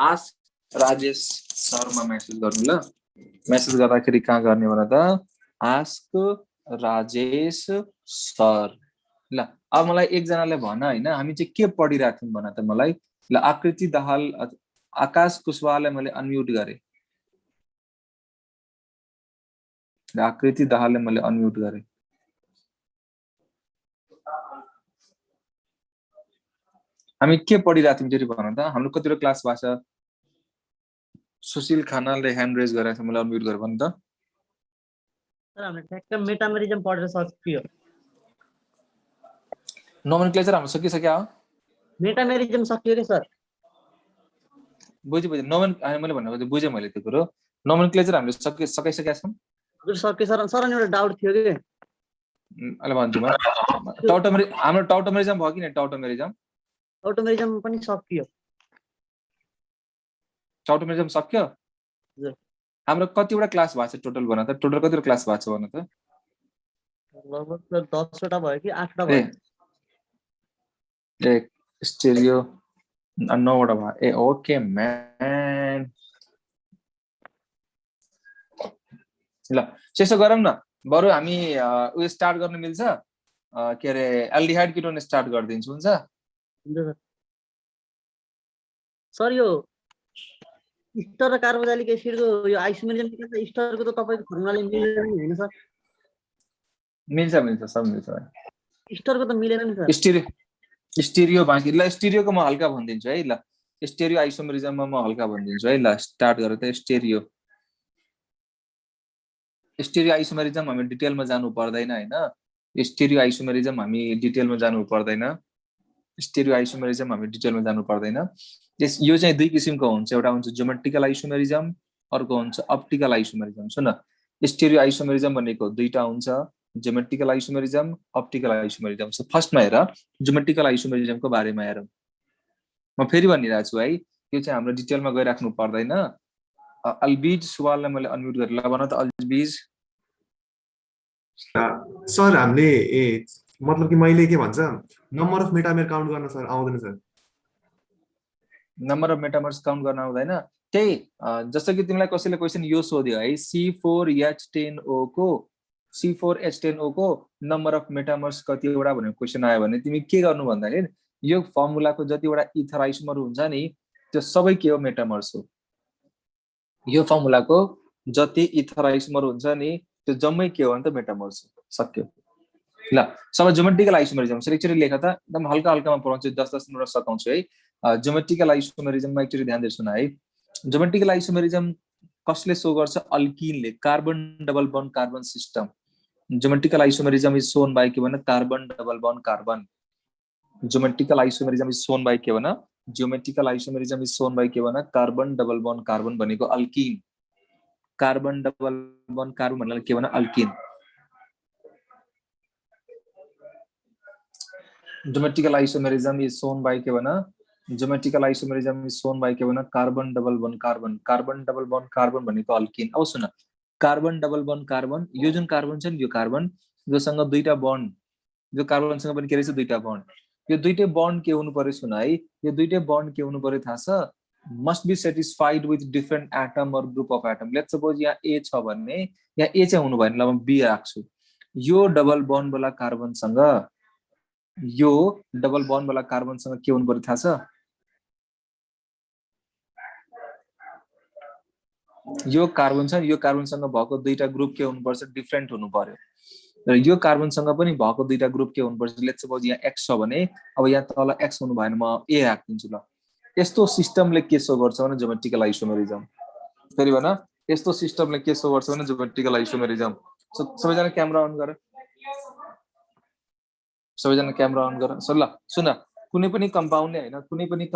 Ask Rajesh Sarma message गर्नु ल। Message गर्दाखेरि कहाँ गर्ने भन त, आस्क राजेश सर ल। अब मलाई एकजनाले भन हैन, हामी चाहिँ के पढिरहेको थियौं भन त मलाई ल। आकृति दाहाल आकाश कुशवाहालाई मैले अनम्युट गरे, आकृति दाहालले मैले अनम्युट गरे। हामी के पढिरहेको थियौं फेरि भन त, हाम्रो कतिवटा क्लास भएको छ। सुशील खनालले ह्यान्ड रेज गरेछ, मलाई अनम्युट गर भन त। सर हामीले ठ्याक्क मेटामोरिजम पढेर सकियो। नोमेनक्लेचर हाम्रो सकिसक्यो हो, मेटामोरिजम सकियो के सर। बुझे मैले भनेको चाहिँ बुझेँ मैले त्यो कुरो। नोमेनक्लेचर हामीले सकाइसकेका छौँ। हजुर सकियो सर। सर अनि एउटा डाउट थियो के, अहिले भन्छु म। हाम्रो टाउटोमेरिजम भयो कि नि, टाउटोमेरिजम पनि सकियो। टाउटोमेरिजम सक्यो। हाम्रो कतिवटा क्लास भएको छ टोटल भन त, टोटल कतिवटा क्लास भएको छ भन त। लगभग 10 वटा भयो कि 8 वटा भयो। ए स्टेरियो 9 वटा भयो। ए ओके म्यान। ल त्यसो गरौँ न, बरु हामी उयो स्टार्ट गर्न मिल्छ, के अरे एल्डिहाइड किटोन स्टार्ट गरिदिन्छु, हुन्छ सर। यो स्टर र कार्बोक्सिलिक एसिडको यो आइसोमेरिजम के स्टरको त तपाईको फर्मुलाले मिलेन नि हैन सर। मिल्छ सब मिल्छ। स्टरको त मिलेन नि सर। स्टेरियो बाँकी ल, स्टेरियोको म हल्का भनिदिन्छु है ल। स्टेरियो आइसोमेरिजममा म हल्का भनिदिन्छु है ल। स्टार्ट गरेर त स्टेरियो आइसोमेरिजम हामी डिटेलमा जानु पर्दैन हैन। स्टेरियो आइसोमेरिजम हामी डिटेलमा जानु पर्दैन। स्टेरियो आइसोमेरिजम हामी डिटेलमा जानु पर्दैन। यो चाहिँ दुई किसिमको हुन्छ, एउटा हुन्छ ज्योमेट्रिकल आइसोमेरिजम, अर्को हुन्छ अप्टिकल आइसोमेरिजम। सुन, स्टेरियो आइसोमेरिजम भनेको दुईटा हुन्छ, geometrical isomerism, optical isomerism. So फर्स्टमा हेर ज्योमेट्रिकल आइसोमेरिजमको बारेमा हेरौँ। म फेरि भनिरहेको छु है, यो चाहिँ हाम्रो डिटेलमा गइराख्नु पर्दैन। अलबिज सुवाललाई मैले अनम्युट गरेर ल भन त अलबिज। सर हामीले मतलब कि मैले के भन्छ नम्बर अफ मेटामेर काउन्ट गर्न सर आउँदैन sir. Number of metamers count गर्न आउँदैन। त्यही जस्तो कि तिमीलाई कसैले क्वेसन यो सोध्यो है, C4H10O को नम्बर अफ मेटामर्स कतिवटा भनेर क्वेसन आयो भने तिमी के गर्नु भन्दाखेरि यो फर्मुलाको जतिवटा इथर आइसोमर हुन्छ नि त्यो सबै के हो, मेटामर्स हो। यो फर्मुलाको जति इथर आइसोमर हुन्छ नि त्यो जम्मै के हो भने त मेटामर्स हो। सक्यो ल। सबै ज्योमेट्रिकल आइसोमेरिजम सर एकचोटि लेख त, एकदम हल्का हल्कामा पढाउँछु, 10-10 मिनेट सकाउँछु है। ज्योमेट्रिकल आइसोमेरिजममा एकचोटि ध्यान दिएर सुन है। ज्योमेट्रिकल आइसोमेरिजम कसले सो गर्छ, अल्किनले, carbon double bond carbon system. Geometrical isomerism is shown by के भन, carbon double bond carbon. Geometrical isomerism is shown by के भन, geometrical isomerism is shown by के भन, कार्बन डबल बन्ड कार्बन भनेको alkene. Carbon double bond carbon भन्नाले के भन, alkene. Geometrical isomerism is shown by के भन, geometrical isomerism is shown by के भन, carbon double bond carbon. Carbon double bond carbon भनेको अल्किन। अब सुन, कार्बन डबल बन्ड कार्बन, यो जुन कार्बन छ नि यो कार्बन, जोसँग दुईटा बन्ड, जो कार्बनसँग पनि के रहेछ दुईटा बन्ड, यो दुईटै बन्ड के हुनु पर्यो सुन है, यो दुईटै बन्ड के हुनु पर्यो थाहा छ, must be satisfied with different atom or group of atom. Let's suppose यहाँ ए छ भने यहाँ ए चाहिँ हुनु भएन, ल म बी राख्छु। यो डबल बन्ड वाला कार्बनसँग, यो डबल बन्ड वाला कार्बनसँग के हुनु पर्यो थाहा छ, यो कार्बन छ यो कार्बनसँग भएको दुईटा ग्रुप के हुनुपर्छ, डिफरेन्ट हुनु पर्यो। र यो कार्बनसँग पनि भएको दुईटा ग्रुप के हुनुपर्छ, लेट्स सपोज यहाँ एक्स छ भने अब यहाँ तल एक्स हुनु भएन, म ए राख्दिन्छु ल। यस्तो सिस्टमले के सो गर्छ भने ज्योमेट्रिकल आइसोमेरिजम। फेरि भन, यस्तो सिस्टमले के सो गर्छ भने ज्योमेट्रिकल आइसोमेरिजम। सबैजना क्यामेरा अन गर, सबैजना क्यामेरा अन गर। ल सुन, कुनै पनि कम्पाउन्डले हैन, कुनै पनि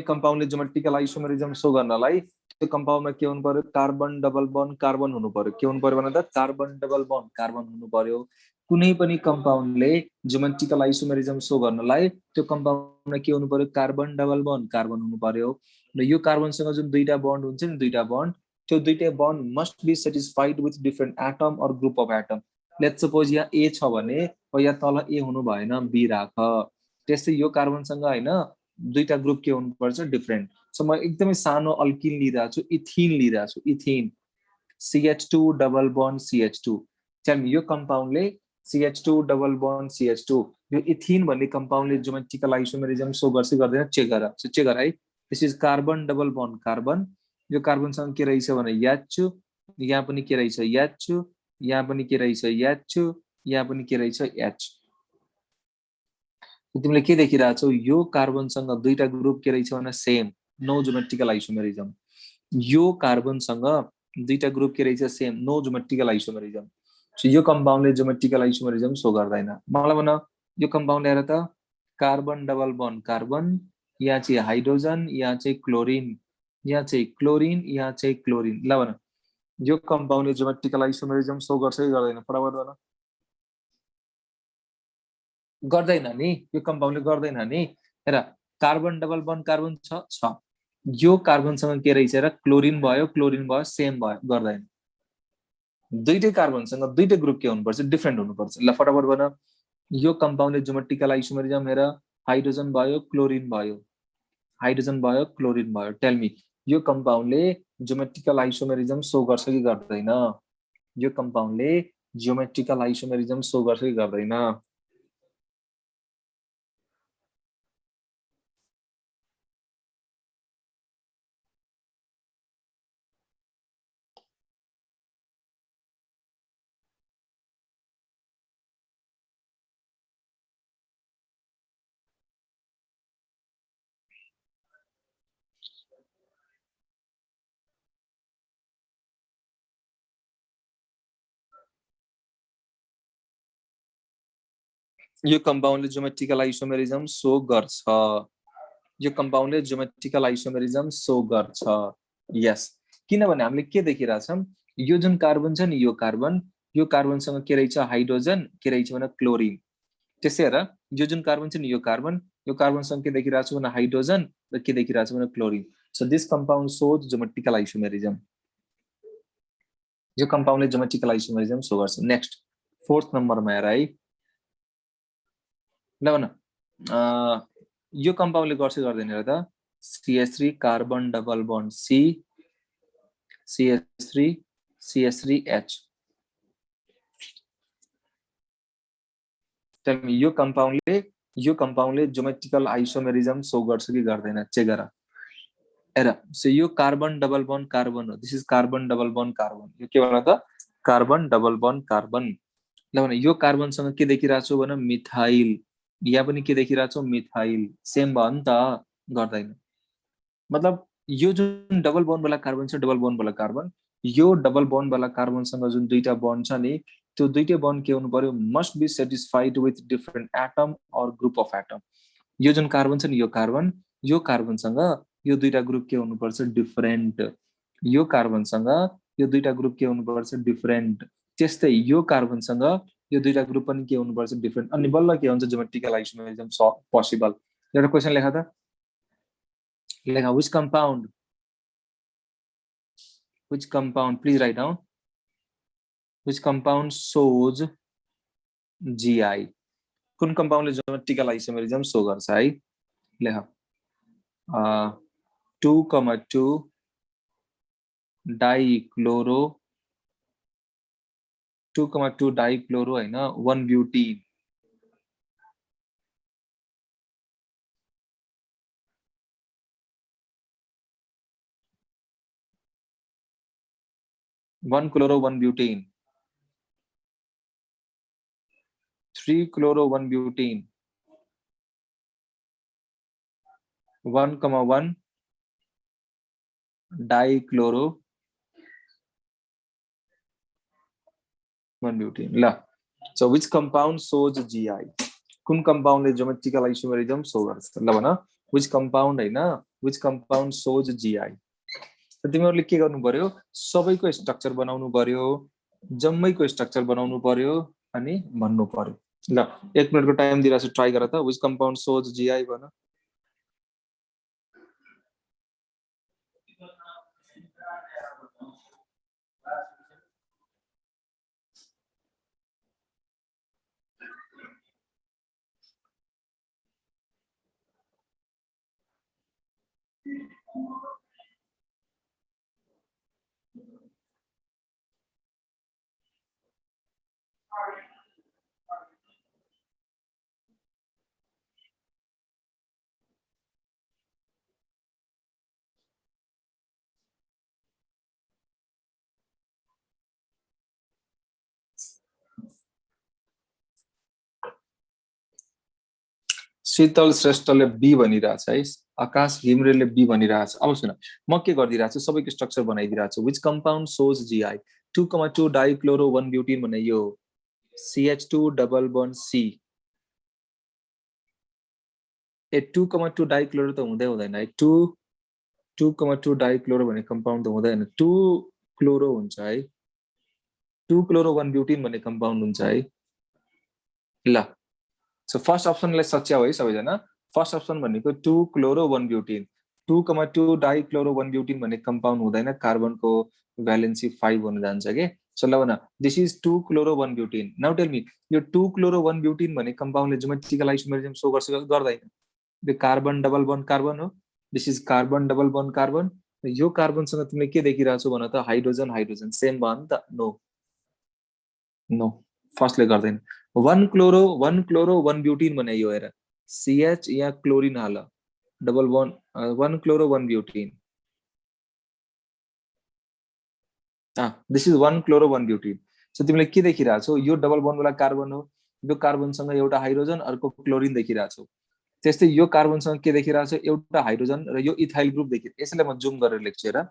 कम्पाउन्डले ज्योमेट्रिकल आइसोमेरिजम सो गर्नलाई त्यो कम्पाउन्डमा के हुनु पर्यो, कार्बन डबल बन्ड कार्बन हुनु पर्यो। के हुनु पर्यो भने त कार्बन डबल बन्ड कार्बन हुनु पर्यो। कुनै पनि कम्पाउन्डले ज्योमेट्रिकल आइसोमेरिजम सो गर्नलाई त्यो कम्पाउन्डमा के हुनु पर्यो, कार्बन डबल बन्ड कार्बन हुनु पर्यो। र यो कार्बनसँग जुन दुईटा बन्ड हुन्छ नि, दुईटा बन्ड, त्यो दुईटै bond must be satisfied with different atom or group of atom. Let's suppose यहाँ ए छ भने यहाँ तल ए हुनु भएन, बी राख। त्यस्तै यो कार्बनसँग हैन दुईटा ग्रुप के हुनुपर्छ डिफरेन्ट। सो म एकदमै सानो अल्किन लिइरहेको छु, इथिन लिइरहेको छु, इथिन CH2 डबल बन्ड CH2। त्यहाँदेखि यो कम्पाउन्डले CH2 डबल बन्ड CH2, यो इथिन भन्ने कम्पाउन्डले ज्योमेट्रिकल आइसोमेरिजम सो गर्छ गर्दैन चेक गर, चेक गर है। This is carbon double bond carbon, यो कार्बनसँग के रहेछ भने H, यहाँ पनि के रहेछ H, यहाँ पनि के रहेछ H, यहाँ पनि के रहेछ H। तिमीले के देखिरहेछौ, यो कार्बनसँग दुईटा ग्रुप के रहेछ भने सेम, नो ज्योमेट्रिकल आइसोमेरिजम। यो कार्बनसँग दुईटा ग्रुप के रहेछ same, no geometrical isomerism. So यो कम्पाउन्डले ज्योमेट्रिकल आइसोमेरिजम सो गर्दैन। मलाई भन यो कम्पाउन्ड हेर त, कार्बन डबल बन्ड कार्बन, यहाँ चाहिँ हाइड्रोजन, यहाँ चाहिँ क्लोरिन, यहाँ चाहिँ क्लोरिन, यहाँ चाहिँ क्लोरिन। ल भन यो कम्पाउन्डले ज्योमेट्रिकल आइसोमेरिजम सो गर्छ कि गर्दैन, फटाफट भन। गर्दैन नि, यो कम्पाउन्डले गर्दैन नि। हेर कार्बन डबल बन्ड कार्बन छ, यो कार्बनसँग के रहेछ र क्लोरिन भयो, क्लोरिन भयो, सेम भयो, गर्दैन। दुईटै कार्बनसँग दुईटै ग्रुप के हुनुपर्छ, डिफरेन्ट हुनुपर्छ। ल फटाफट भन, यो कम्पाउन्डले ज्योमेट्रिकल आइसोमेरिजम हेर, हाइड्रोजन भयो, क्लोरिन भयो, हाइड्रोजन भयो, क्लोरिन भयो। टेल मी यो कम्पाउन्डले ज्योमेट्रिकल आइसोमेरिजम सो गर्छ कि गर्दैन? यो कम्पाउन्डले ज्योमेट्रिकल आइसोमेरिजम सो गर्छ कि गर्दैन? यो कम्पाउन्डले ज्योमेट्रिकल आइसोमेरिजम सो गर्छ, यो कम्पाउन्डले ज्योमेट्रिकल आइसोमेरिजम सो गर्छ। यस, किनभने हामीले के देखिरहेछौँ, यो जुन कार्बन छ नि, यो कार्बनसँग के रहेछ हाइड्रोजन, के रहेछ भने क्लोरिन। त्यसै हेर यो जुन कार्बन छ नि, यो कार्बनसँग के देखिरहेको छु भने हाइड्रोजन र के देखिरहेको छु भने chlorine. So this compound shows geometrical isomerism. यो कम्पाउन्डले ज्योमेट्रिकल आइसोमेरिजम सो गर्छ। नेक्स्ट 4th नम्बरमा हेर है, ल भन यो कम्पाउन्डले गर्छ गर्दैन हेर त, CH3 carbon double bond C, CH3 CH3H। यो कम्पाउन्डले ज्योमेट्रिकल आइसोमेरिजम सो गर्छ कि गर्दैन, चेक गर। हेर सो यो कार्बन डबल बन्ड कार्बन हो, this is carbon double bond carbon. यो के भन त, कार्बन डबल बन्ड कार्बन। ल भने यो कार्बनसँग के देखिरहेको छु भने मिथाइल, यहाँ पनि के देखिरहेको छु मिथाइल, सेम भयो नि त, गर्दैन। मतलब यो जुन डबल बन्ड वाला कार्बन छ, डबल बन्ड वाला कार्बन, यो डबल बन्ड वाला कार्बनसँग जुन दुईटा बन्ड छ नि, त्यो दुईटै बन्ड के हुनु पर्यो, must be satisfied with different atom or group of atom. यो जुन कार्बन छ नि, यो कार्बनसँग यो दुईटा ग्रुप के हुनुपर्छ, डिफरेन्ट। यो कार्बनसँग यो दुईटा ग्रुप के हुनुपर्छ, डिफरेन्ट। त्यस्तै यो कार्बनसँग यो दुईटा ग्रुप पनि के हुनुपर्छ, डिफरेन्ट। अनि बल्ल के हुन्छ, ज्योमेट्रिकल आइसोमेरिजम पोसिबल। एउटा क्वेशन लेखा त, लेखा which compound please write down, which compound shows GI। कुन कम्पाउन्डले ज्योमेट्रिकल आइसोमेरिजम सो गर्छ है, लेख 2,2 डाइक्लोरो, 2,2 डाइक्लोरो हैन, 1 butene, 1 chloro 1 butene, 3 chloro 1 butene, 1,1 dichloro 1 butene. ल so which compound shows GI, कुन कम्पाउन्डले ज्योमेट्रिकल आइसोमेरिजम सो गर्छ, ल भन विच कम्पाउन्ड हैन, विच कम्पाउन्ड सोज GI। तिमीहरूले के गर्नु पर्यो, सबैको स्ट्रक्चर बनाउनु पर्यो, जम्मैको स्ट्रक्चर बनाउनु पर्यो अनि भन्नु पर्यो। ल 1 मिनेटको टाइम दिइरहेको छु, ट्राई गर त, विच कम्पाउन्ड सोज GI भन। शीतल श्रेष्ठले बी भनिरहेछ है, आकाश घिमरेले बी भनिरहेछ। अब सुन, म के गरिदिरहेको छु, सबैको स्ट्रक्चर बनाइदिरहेको छु। Which compound shows GI 2,2 dichloro 1 ब्युटिन भने यो CH2 डबल बन्ड C। ए 2,2 डाइक्लोरो त हुँदै हुँदैन है, 2,2 डाइक्लोरो भन्ने कम्पाउन्ड त हुँदैन, 2 क्लोरो हुन्छ है, 2 क्लोरो 1 ब्युटिन भन्ने कम्पाउन्ड हुन्छ है। ल सो फर्स्ट अप्सनलाई सच्याउ है सबैजना। फर्स्ट अप्सन भनेको 2 क्लोरो 1 ब्युटिन, 2,2 डाइक्लोरो 1 ब्युटिन भन्ने कम्पाउन्ड हुँदैन, कार्बनको भ्यालेन्सी 5 हुन जान्छ के। सो ल भन, this is 2 chloro 1 butene. Now tell me, यो 2 क्लोरो 1 ब्युटिन भन्ने कम्पाउन्डले ज्योमेट्रिकल आइसोमेरिजम शो गर्छ कि गर्दैन? यो कार्बन डबल बन्ड कार्बन हो, this is carbon double bond carbon. यो कार्बनसँग तिमीले के देखिरहेछौ भन त? हाइड्रोजन हाइड्रोजन सेम भयो नि त? नो नो, फर्स्टले गर्दैन। 1 क्लोरो 1 ब्युटिन भने यो हेर, CH या क्लोरिन हाल, double bond 1 chloro 1 butene. This is 1 chloro 1 butene. So तिमीले के देखिरहेछौ? यो डबल बन्ड वाला कार्बन हो, यो कार्बनसँग एउटा हाइड्रोजन, अर्को क्लोरिन देखिरहेछौ। त्यस्तै यो कार्बनसँग के देखिरहेछौ? एउटा हाइड्रोजन र यो इथाइल ग्रुप देखिरहेछ। यसैले म जुम गरेर लेख्छु हेर।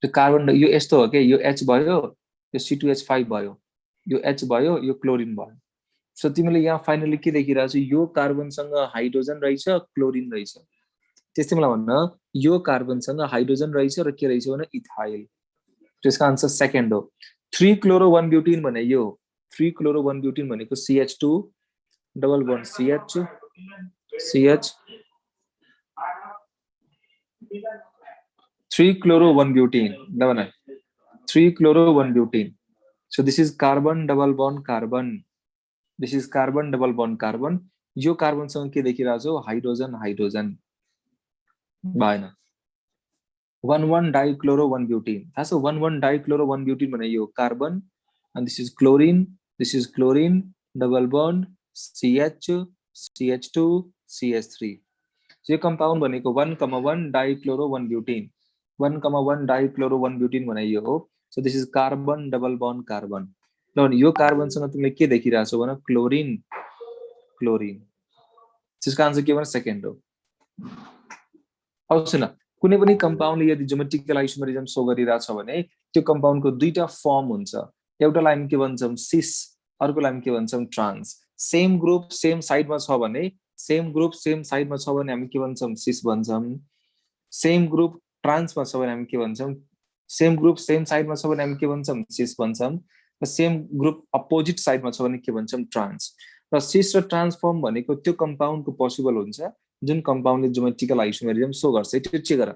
त्यो कार्बन यो यस्तो हो के, यो H भयो, यो C2H5 भयो, यो H भयो, यो क्लोरिन भयो। सो तिमीले यहाँ फाइनली के देखिरहेछौ? यो कार्बनसँग हाइड्रोजन रहेछ, क्लोरिन रहेछ। त्यस्तै मलाई भन्न, यो कार्बनसँग हाइड्रोजन रहेछ र के रहेछ भने इथाइल। त्यसको आन्सर सेकेन्ड हो। 3 क्लोरो 1 ब्युटिन भने यो 3 क्लोरो 1 ब्युटिन भनेको CH2 double bond CH CH 3 chloro 1 butene. ल भन, 3 chloro 1 butene. So this is carbon double bond carbon, this is carbon double bond carbon. यो कार्बनसँग के देखिरहेछौ? हाइड्रोजन हाइड्रोजन भएन। 1,1 डाइक्लोरो 1 ब्युटिन। थाहा छ 1,1 डाइक्लोरो 1 ब्युटिन भने यो carbon, and this is chlorine double bond CH CH2 CH3। यो कम्पाउन्ड भनेको 1,1 डाइक्लोरो 1 ब्युटिन, 1,1 डाइक्लोरो 1 ब्युटिन भने यो हो। So this is carbon double bond carbon. ल यो कार्बनसँग तिमीले के देखिरहेछौ भने क्लोरिन क्लोरिन। त्यसको आन्सर के भने सेकेन्ड हो। अब सुन, कुनै पनि कम्पाउन्डले यदि ज्योमेट्रिकल आइसोमेरिजम शो गरिरहेछ भने त्यो कम्पाउन्डको दुईटा फर्म हुन्छ। एउटालाई हामी के भन्छौँ? सिस, अर्कोलाई हामी के भन्छौँ? ट्रान्स। सेम ग्रुप सेम साइडमा छ भने, सेम ग्रुप सेम साइडमा छ भने हामी के भन्छौँ? सिस भन्छौँ। सेम ग्रुप ट्रान्समा छ भने हामी के भन्छौँ? सेम ग्रुप सेम साइडमा छ भने हामी के भन्छौँ? सिस भन्छौँ। र सेम ग्रुप अपोजिट साइडमा छ भने के भन्छौँ? ट्रान्स। र सिस र ट्रान्सफर्म भनेको त्यो कम्पाउन्डको पोसिबल हुन्छ जुन कम्पाउन्डले ज्योमेट्रिकल आइसोमेरिजम शो गर्छ। त्यो चेक गर,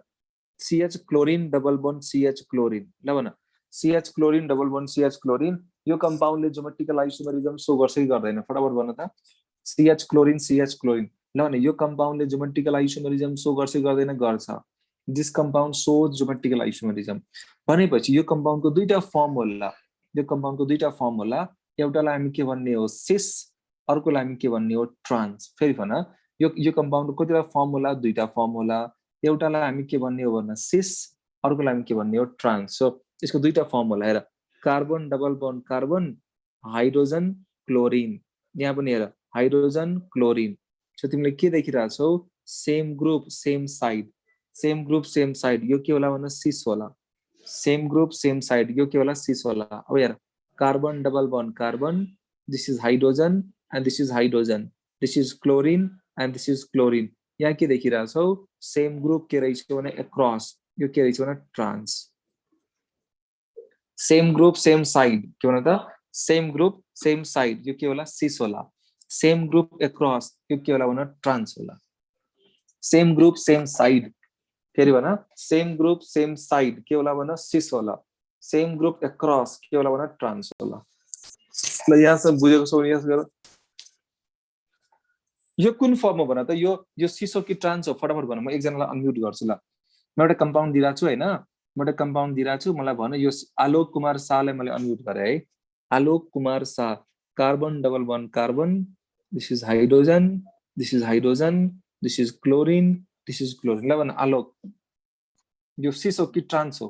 CH chlorine double bond CH chlorine. ल भन, CH chlorine double bond CH chlorine, यो कम्पाउन्डले ज्योमेट्रिकल आइसोमेरिजम शो गर्छ कि गर्दैन? फटाफट भन त। CH chlorine CH chlorine. ल भन, यो कम्पाउन्डले ज्योमेट्रिकल आइसोमेरिजम शो गर्छ कि गर्दैन? गर्छ। This compound shows geometrical isomerism. भनेपछि यो कम्पाउन्डको दुईटा फर्म होला, यो कम्पाउन्डको दुईटा फर्म होला। एउटालाई हामी के भन्ने हो? सिस, अर्कोलाई हामी के भन्ने हो? ट्रान्स। फेरि भन, यो कम्पाउन्डको कतिवटा फर्म होला? दुईटा फर्म होला। एउटालाई हामी के भन्ने हो भन्न? सिस, अर्कोलाई हामी के भन्ने हो? ट्रान्स। सो यसको दुईटा फर्म होला हेर, carbon double bond carbon, hydrogen chlorine. यहाँ पनि हेर, हाइड्रोजन क्लोरिन। सो तिमीले के देखिरहेछौ? Same group same side, same group same side. यो के होला भन्न? सिस होला। सेम ग्रुप सेम साइड, यो के होला? सिस होला। अब हेर, carbon double bond carbon, this is hydrogen and this is hydrogen, this is chlorine and this is chlorine. यहाँ के देखिरहेछौ? सेम ग्रुप के रहेछ भने एक्रस, यो के रहेछ भने? Trans. Same group same side के भन त? सेम ग्रुप सेम साइड, यो के होला? सिस होला। सेम ग्रुप एक्रस, यो के होला भन? ट्रान्स होला। सेम ग्रुप सेम साइड, फेरि भन, सेम ग्रुप सेम साइड के होला भन? सिस होला। सेम ग्रुप एक्रस के होला भन? ट्रान्स होला। ल यहाँसम्म बुझेको छौ? यस गर। यो कुन फर्ममा भन त यो सिसो कि ट्रान्स हो फटाफट भन म एकजनालाई अनम्युट गर्छु ल म एउटा कम्पाउन्ड दिइरहेको छु हैन म एउटा कम्पाउन्ड दिइरहेको छु मलाई भन यो आलोक कुमार शाहलाई मैले अनम्युट गरे है Alok Kumar Shah carbon double bond carbon this is hydrogen this is hydrogen this is chlorine this is chlorine ल भन आलोक यो सिसो कि ट्रान्स हो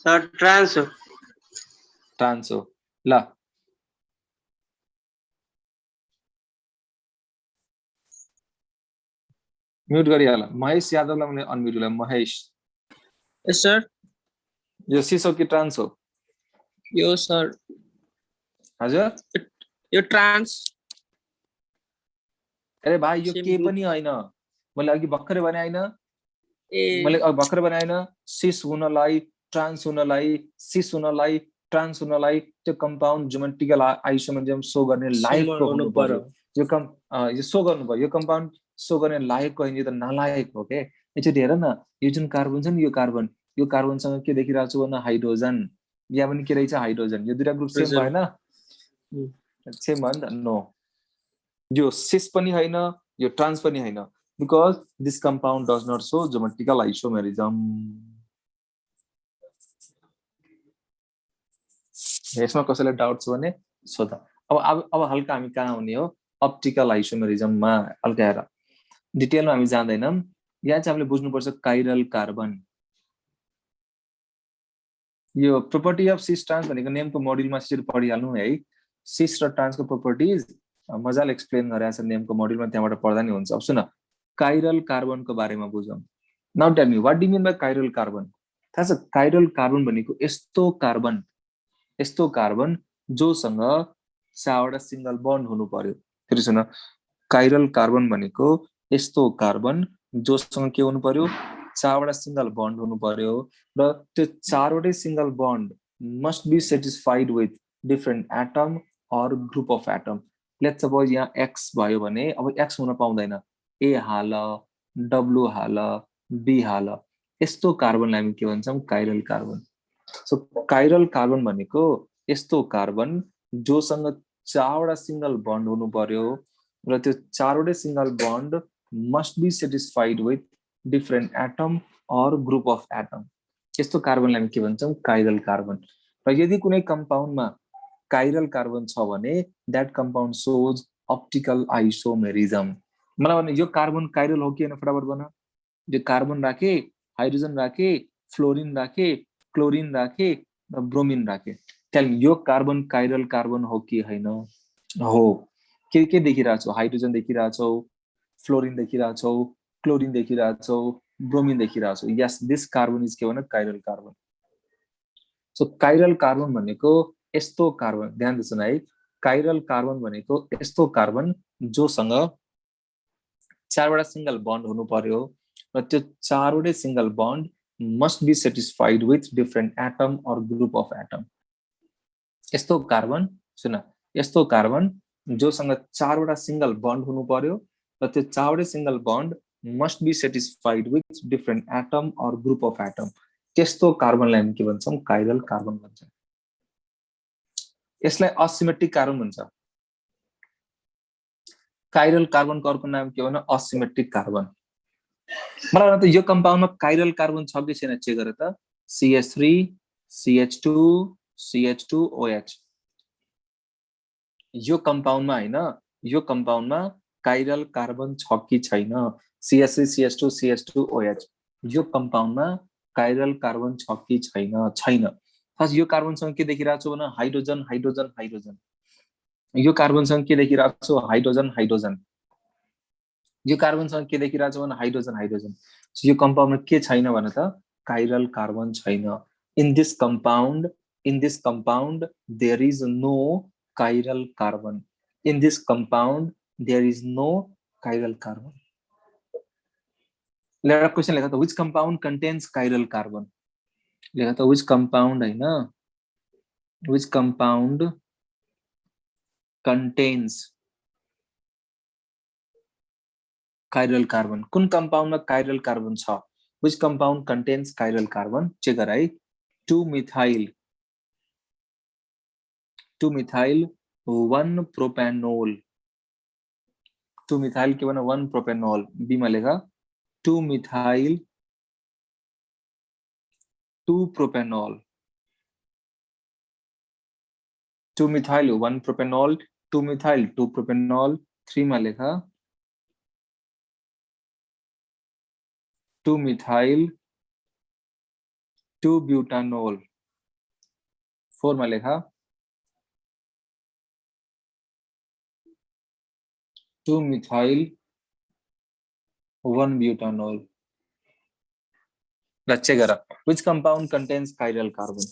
सर ट्रान्स हो ट्रान्स हो ल म्युट गरिहाल महेश यादवलाई मैले अनम्युट गरे महेश यस सर यो सिसो कि ट्रान्स हो यो सर हजुर यो ट्रान्स अरे भाइ यो Same के group. पनि हैन मैले अघि भर्खरै भने हैन ए मैले अघि भर्खरै भने हैन सिस हुनलाई ट्रान्स हुनलाई सिस हुनलाई ट्रान्स हुनलाई त्यो कम्पाउन्ड ज्योमेट्रिकल आइसोमरिजम सो गर्ने लायकको हुनु हुनु पर्यो यो सो गर्नु पर्यो यो कम्पाउन्ड सो गर्ने लायकको हैन यो त नालायक हो के एकचोटि हेर न यो जुन कार्बन छ नि यो कार्बनसँग के देखिरहेको छु भन्दा हाइड्रोजन यहाँ पनि के रहेछ हाइड्रोजन यो दुईटा ग्रुप सेम भएन सेम भयो नि त नो यो सिस पनि हैन यो ट्रान्स पनि हैन because this compound does not so geometrical isomerism यसमा कसैलाई डाउट छ भने सोध अब हल्का हामी कहाँ आउने हो अप्टिकल आइसोमेरिजममा हल्का हेर डिटेलमा हामी जाँदैनौँ यहाँ चाहिँ हामीले बुझ्नुपर्छ काइरल कार्बन यो प्रोपर्टी अफ सिस ट्रान्स भनेको नेमको मोड्युलमा यसरी पढिहाल्नु है सिस र ट्रान्सको प्रोपर्टिज मजाले एक्सप्लेन गरेको छ नेमको मोड्युलमा त्यहाँबाट पढ्दा नि हुन्छ अब सुन काइरल कार्बनको बारेमा बुझौँ now tell me what do mean by chiral carbon थाहा छ काइरल कार्बन भनेको यस्तो कार्बन जोसँग 4वटा सिंगल बन्ड हुनु पर्यो फेरि सुन काइरल कार्बन भनेको यस्तो कार्बन जोसँग के हुनु पर्यो 4वटा सिंगल बन्ड हुनु पर्यो र त्यो 4वटै single bond must be satisfied with different atom or group of atom let's suppose यहाँ एक्स भयो भने अब एक्स हुन पाउँदैन ए हाल डब्लु हाल बी हाल यस्तो कार्बनलाई हामी के भन्छौँ chiral carbon so chiral carbon भनेको यस्तो कार्बन जोसँग 4वटा सिंगल बन्ड हुनु पर्यो र त्यो 4वटै single bond must be satisfied with different atom or group of atom यस्तो कार्बनलाई हामी के भन्छौँ काइरल कार्बन र यदि कुनै कम्पाउन्डमा काइरल कार्बन छ भने that compound shows optical isomerism मलाई भने यो कार्बन काइरल हो कि हैन फटाफट भन यो कार्बन राखे हाइड्रोजन राखे फ्लोरिन राखे क्लोरिन राखे र ब्रोमिन राखे टेल यो कार्बन काइरल कार्बन हो कि हैन हो के देखिरहेछौ हाइड्रोजन देखिरहेछौ फ्लोरिन देखिरहेछौ क्लोरिन देखिरहेछौ ब्रोमिन देखिरहेछौ यस दिस कार्बन इज के भन chiral carbon so chiral carbon भनेको यस्तो कार्बन ध्यान दिनु है काइरल कार्बन भनेको यस्तो कार्बन जोसँग 4वटा सिंगल बन्ड हुनु पर्यो र त्यो 4वटै single bond must be satisfied with different atom or group of atom यस्तो कार्बन सुन यस्तो कार्बन जोसँग 4वटा सिंगल बन्ड हुनु पर्यो र त्यो 4वटै single bond must be satisfied with different atom or group of atom त्यस्तो कार्बनलाई हामी के भन्छौँ काइरल कार्बन भन्छौँ यसलाई असिमेट्रिक कार्बन भन्छ काइरल कार्बनको अर्को नाम के भन असिमेट्रिक कार्बन मलाई त यो कम्पाउन्डमा काइरल कार्बन छ कि छैन चेक गर त CH3 CH2 CH2OH यो कम्पाउन्डमा हैन यो कम्पाउन्डमा काइरल कार्बन छ कि छैन CH3 CH2 CH2OH यो कम्पाउन्डमा काइरल कार्बन छ कि छैन फर्स्ट यो कार्बनसँग के देखिरहेको छु भने हाइड्रोजन हाइड्रोजन हाइड्रोजन यो कार्बनसँग के देखिरहेको छु हाइड्रोजन हाइड्रोजन यो कार्बनसँग के देखिरहेको छु भने हाइड्रोजन हाइड्रोजन यो कम्पाउन्डमा के छैन भने त काइरल कार्बन छैन in this compound there is no chiral carbon in this compound there is no chiral carbon लेखा क्वेशन लेखा त which compound contains chiral carbon लेखा त which compound हैन which compound contains chiral carbon कुन compound मा chiral carbon छ which compound contains chiral carbon check गर है 2 methyl 1 propanol 2 मिथाइल के भने 1 प्रोपेनॉल बी मा लेख 2 methyl 2 propanol 2 methyl 1 propanol 2 methyl 2 propanol 3 मा लेख 2 मिथाइल 2 ब्यूटानोल 4 मा लेख 2 methyl 1 butanol Let's check it out. Which compound contains chiral carbon?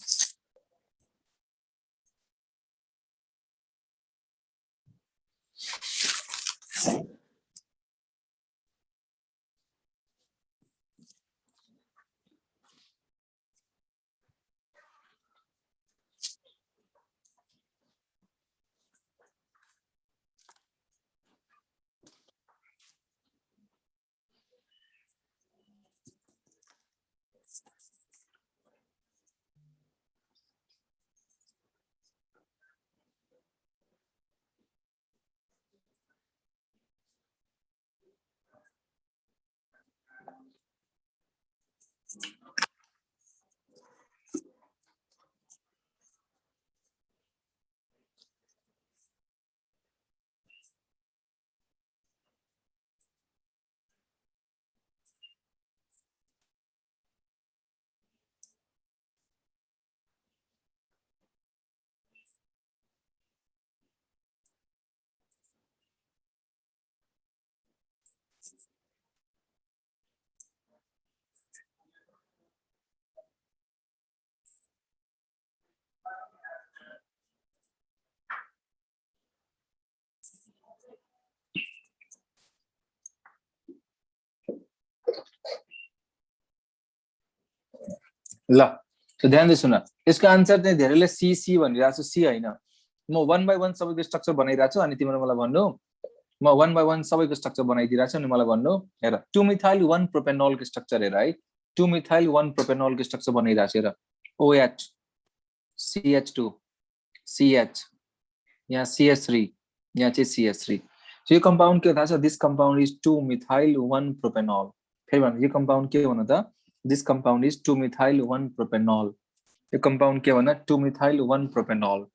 ल तो ध्यान दे सुन यसको आन्सर चाहिँ धेरैले सी सी भनिरहेको छु सी हैन म 1 बाइ 1 सबैको स्ट्रक्चर बनाइरहेको छु अनि तिमीले मलाई भन्नु म 1 बाइ 1 सबैको स्ट्रक्चर बनाइदिरहेको छु अनि मलाई भन्नु हेर 2 मिथाइल 1 प्रोपेनॉल को स्ट्रक्चर हेर है 2 मिथाइल 1 प्रोपेनॉल को स्ट्रक्चर बनाइरहेको छु हेर OH CH2 CH यहाँ CH3 यहाँ चाहिँ CH3 so यो कम्पाउन्ड के थाहा छ this compound is 2 methyl 1 propanol फेरि भन्नु यो कम्पाउन्ड के भन्नु त this compound is 2 methyl 1 propanol यो कम्पाउन्ड के भन्नु 2 मिथाइल 1 प्रोपेनॉल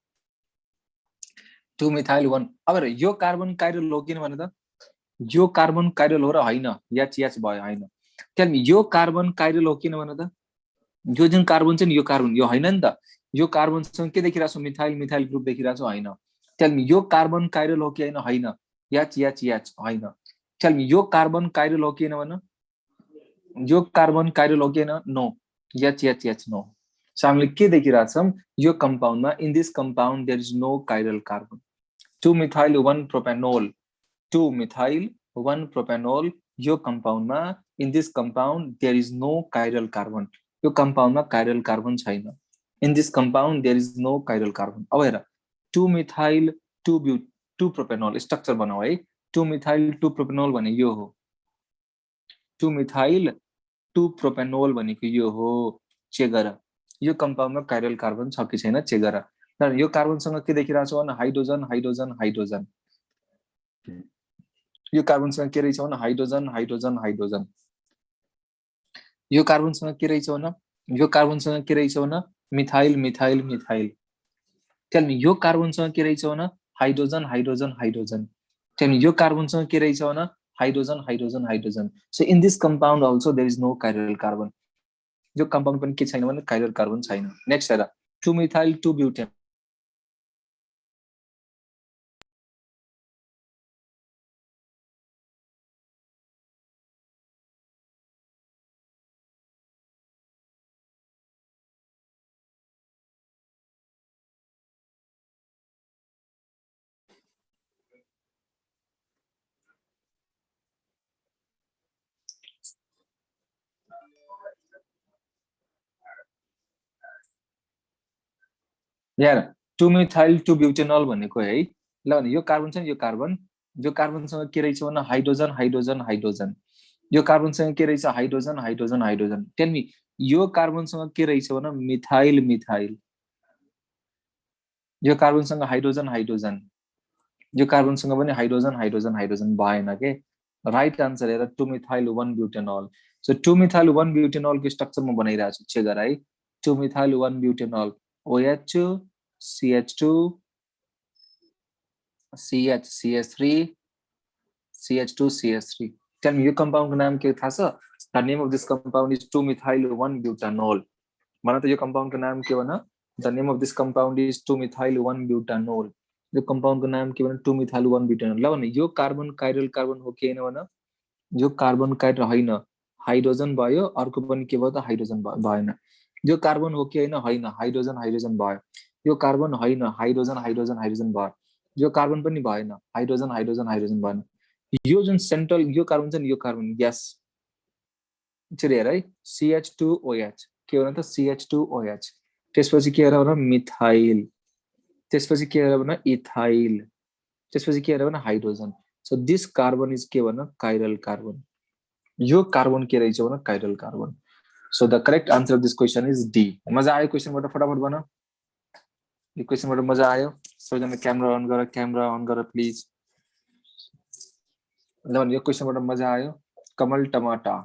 2 मिथाइल 1 अब हेर यो कार्बन काइरल हो किन भने त यो कार्बन काइरल हो र हैन एच भयो हैन त्यसले यो कार्बन काइरल हो किन भने त यो जुन कार्बन छ नि यो कार्बन यो हैन नि त यो कार्बन सँग के देखिरहेको छ मिथाइल मिथाइल ग्रुप देखिरहेको छ हैन त्यसले यो कार्बन काइरल हो कि हैन एच हैन त्यसले यो कार्बन काइरल हो कि हैन यो कार्बन काइरल हो कि हैन नो एच नो सो हामीले के देखिरहेको छौं यो कम्पाउन्डमा in this compound there is no chiral carbon 2 methyl 1 propanol 2 methyl 1 propanol यो कम्पाउन्डमा in this compound there is no chiral carbon यो कम्पाउन्डमा काइरल कार्बन छैन in this compound there is no chiral carbon अब हेर 2 मिथाइल 2 प्रोपेनॉल स्ट्रक्चर बनाऊ है 2 methyl 2 propanol भने यो हो 2 मिथाइल 2 प्रोपेनॉल भनेको यो हो चेक गर यो कम्पाउन्डमा काइरल कार्बन छ कि छैन चेक गर तर यो कार्बनसँग के देखिरहेको छ भने हाइड्रोजन हाइड्रोजन हाइड्रोजन यो कार्बनसँग के रहेछ भने हाइड्रोजन हाइड्रोजन हाइड्रोजन यो कार्बनसँग के रहेछ भने यो कार्बनसँग के रहेछ भने मिथाइल मिथाइल मिथाइल त्यसले यो कार्बनसँग के रहेछ भने हाइड्रोजन हाइड्रोजन हाइड्रोजन त्यसले यो कार्बनसँग के रहेछ भने hydrogen hydrogen hydrogen so in this compound also there is no chiral carbon यो कम्पाउन्ड पनि के छैन भने काइरल कार्बन छैन नेक्स्ट हेर 2 मिथाइल 2 ब्युटेन यार 2 मिथाइल 2 ब्युटेनॉल भनेको है ल भने यो कार्बन छ नि यो कार्बनसँग के रहेछ भने हाइड्रोजन हाइड्रोजन हाइड्रोजन यो कार्बनसँग के रहेछ hydrogen hydrogen hydrogen tail me यो कार्बनसँग के रहेछ भने मिथाइल मिथाइल यो कार्बनसँग हाइड्रोजन हाइड्रोजन यो कार्बनसँग पनि हाइड्रोजन हाइड्रोजन हाइड्रोजन भएन के राइट आन्सर हेर 2मिथाइल 1 ब्युटेनल सो 2मिथाइल 1 ब्युटेनल को स्ट्रक्चर म बनाइरहेको छु चेक गर है 2मिथाइल 1 ब्युटेनल OH CH2 CH CH3 CH2 CH3 tell me यो कम्पाउन्डको नाम के थाहा छ the name of this compound is two methyl 1 butanal भन त यो कम्पाउन्डको नाम के भन the name of this compound is two methyl 1 butanal यो कम्पाउन्डको नाम के भन 2मिथाइल 1 ब्युटेनल ल भने यो कार्बन काइरल कार्बन हो कि हैन भन यो कार्बन काइरल हैन हाइड्रोजन भयो अर्को पनि के भयो त हाइड्रोजन भएन यो कार्बन हो कि हैन हैन हाइड्रोजन हाइड्रोजन भयो यो कार्बन हैन हाइड्रोजन हाइड्रोजन हाइड्रोजन भयो यो कार्बन पनि भएन हाइड्रोजन हाइड्रोजन हाइड्रोजन भएन यो जुन सेन्ट्रल यो कार्बन छ नि यो कार्बन ग्यास यसरी हेर है CH2OH के हो त CH2OH त्यसपछि के हेर भन मिथाइल त्यसपछि के हेर भन इथाइल त्यसपछि के हेर भन hydrogen so this carbon is के भन काइरल कार्बन यो कार्बन के रहेछ भन chiral carbon so the correct answer of this question is D मजा आयो क्वेसनबाट फटाफट भन यो क्वेसनबाट मजा आयो सबैजना क्यामेरा अन गर प्लिज ल भने यो क्वेसनबाट मजा आयो कमल टमाटा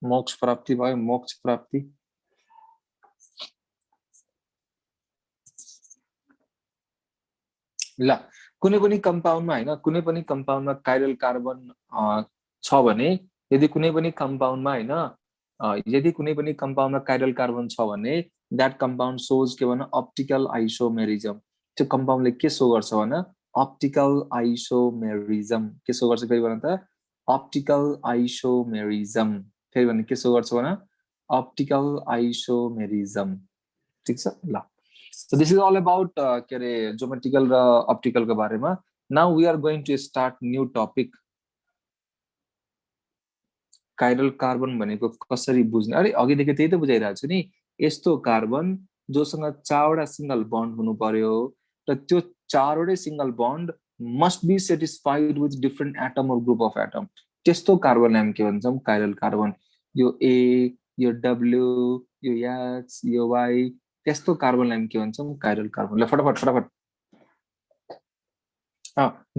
मोक्ष प्राप्ति भयो मोक्ष प्राप्ति ल कुनै पनि कम्पाउन्डमा हैन कुनै पनि कम्पाउन्डमा काइरल कार्बन छ भने यदि कुनै पनि कम्पाउन्डमा हैन यदि कुनै पनि कम्पाउन्डमा काइरल कार्बन छ भने दैट कम्पाउन्ड सोज के भन अप्टिकल आइसोमेरिज्म त्यो कम्पाउन्डले के सो गर्छ भन अप्टिकल आइसोमेरिज्म के सो गर्छ फेरि भन त अप्टिकल आइसोमेरिज्म फेरि भने के सो गर्छ भन अप्टिकल आइसोमेरिज्म ठीक छ ल So this is all about geometrical र optical को बारेमा now we are going to start new topic chiral carbon भनेको कसरी बुझ्ने अरे अघिदेखि त्यही त बुझाइरहेको छु नि यस्तो कार्बन जोसँग चारवटा सिंगल बन्ड हुनु पर्यो र त्यो चारवटै single bond must be satisfied with different atom or group of atom त्यस्तो कार्बनलाई हामी के भन्छौं काइरल कार्बन यो A यो W यो X यो Y त्यस्तो कार्बनलाई हामी के भन्छौं काइरल कार्बन ल फटाफट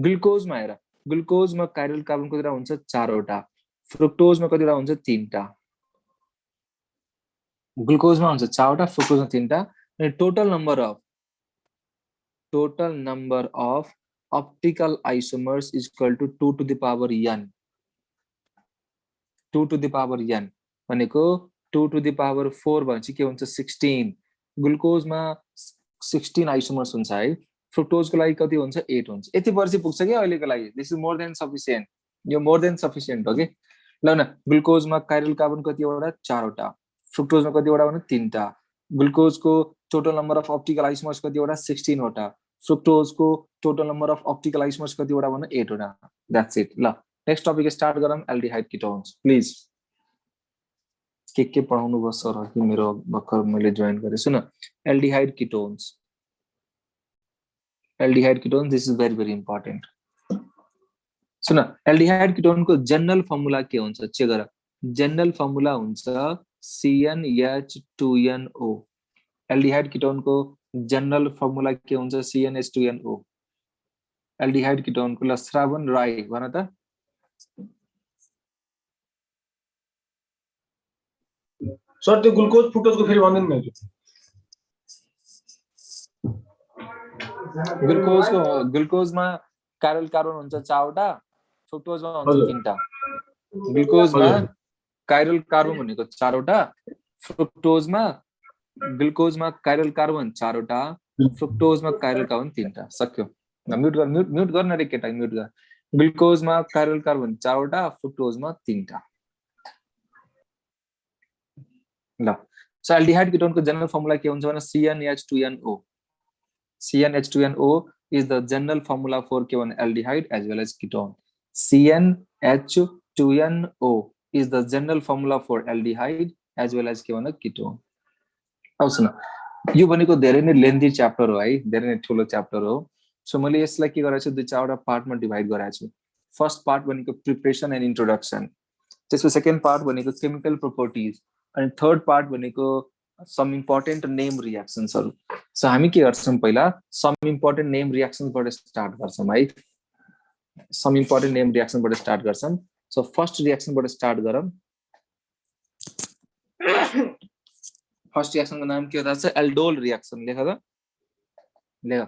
ग्लुकोजमा हेर ग्लुकोजमा काइरल कार्बन कतिवटा हुन्छ चारवटा फ्रुक्टोजमा कतिवटा हुन्छ तीनटा ग्लुकोजमा हुन्छ चारवटा फ्रुक्टोजमा तीनटा अनि total number of optical isomers is equal to 2 to the power n 2 to the power n भनेको 2 to the power 4 भनेपछि के हुन्छ 16 ग्लुकोजमा 16 आइसोमर्स हुन्छ है फ्रुक्टोजको लागि कति हुन्छ 8 हुन्छ यति पर्छि पुग्छ के अहिलेको लागि this is more than sufficient यो मोर देन सफिसिएन्ट हो के ल न ग्लुकोजमा काइरल कार्बन कतिवटा चारवटा फ्रुक्टोजमा कतिवटा भने तीनटा ग्लुकोजको total number of optical isomers कतिवटा 16 वटा फ्रुक्टोजको total number of optical isomers कतिवटा भने 8 वटा दैट्स इट ल नेक्स्ट टपिक स्टार्ट गरौँ एल्डिहाइड कीटोन्स प्लिज के पढाउनु भयो सर कि मेरो भर्खर मैले जोइन गरे सुन aldehyde ketones this is very very important सुन एल्डिहाइड कीटोनको जनरल फर्मुला के हुन्छ चेक गर जनरल फर्मुला हुन्छ CnH2nO एल्डिहाइड कीटोनको जनरल फर्मुला के हुन्छ CnH2nO एल्डिहाइड कीटोनको ल श्रावण राई भन त सर त्यो ग्लुकोज फ्रुक्टोजको फेरि भन्दैन न ग्लुकोजमा काइरल कार्बन हुन्छ चारवटा फ्रुक्टोजमा हुन्छ तीनटा ग्लुकोजमा काइरल कार्बन भनेको चारवटा ग्लुकोजमा काइरल कार्बन चारवटा फ्रुक्टोजमा काइरल कार्बन तीनटा सक्यो म्युट गर्न रे केटा म्युट गर ग्लुकोजमा काइरल कार्बन चारवटा फ्रुक्टोजमा तीनटा ल सो एल्डिहाइड कीटोनको जनरल फर्मुला के हुन्छ भने CnH2nO CnH2nO is the general formula for K1 aldehyde as well as ketone. CnH2nO is the general formula for aldehyde as well as K1 ketone. अब सुन यो भनेको धेरै नै लेन्थी च्याप्टर हो है धेरै नै ठुलो च्याप्टर हो सो मैले यसलाई के गराएको छु दुई चारवटा पार्टमा डिभाइड गराएको छु फर्स्ट पार्ट भनेको प्रिपरेसन एन्ड इन्ट्रोडक्सन त्यसको सेकेन्ड पार्ट भनेको केमिकल प्रोपर्टिज अनि थर्ड पार्ट भनेको सम इम्पोर्टेन्ट नेम रियाक्सन्सहरु सो हामी के गर्छौं पहिला सम इम्पोर्टेन्ट नेम रियाक्सन्सबाट स्टार्ट गर्छौं है सम इम्पोर्टेन्ट नेम रियाक्सनबाट स्टार्ट गर्छौं सो फर्स्ट रियाक्सनबाट स्टार्ट गरौं फर्स्ट रियाक्सनको नाम के हो त एल्डोल रियाक्सन लेख त लेख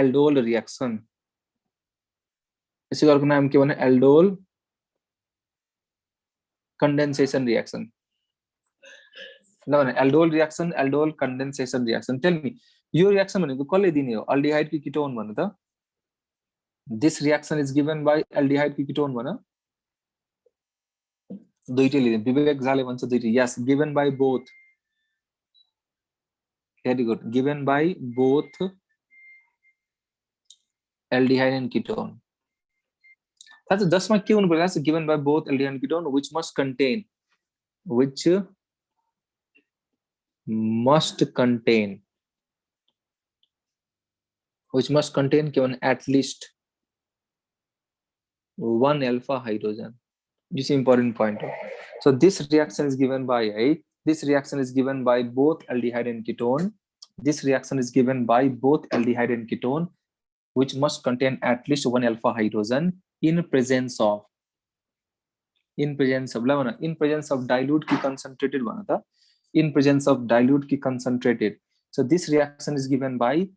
एल्डोल रियाक्सन यसको अर्को नाम के भने एल्डोल कन्डेन्सेसन रियाक्सन ल भने aldol reaction aldol condensation reaction tell me यो रियाक्सन भनेको कसले दिने हो अल्डिहाइड कि कीटोन भन्नु त this reaction is given by aldehyde कि कीटोन भन दुईटै लिने विवेक झाले भन्छ दुईटै yes given by both very good given by both aldehyde and ketone that's जसमा के हुनु पर्छ given by both aldehyde and ketone which must contain के भने at least one alpha hydrogen. This is important point. So this reaction is given by this reaction is given by both aldehyde and ketone. This reaction is given by both aldehyde and ketone, which must contain at least one alpha hydrogen in presence of dilute ki concentrated bhanata in presence of dilute ki concentrated. So this reaction is given by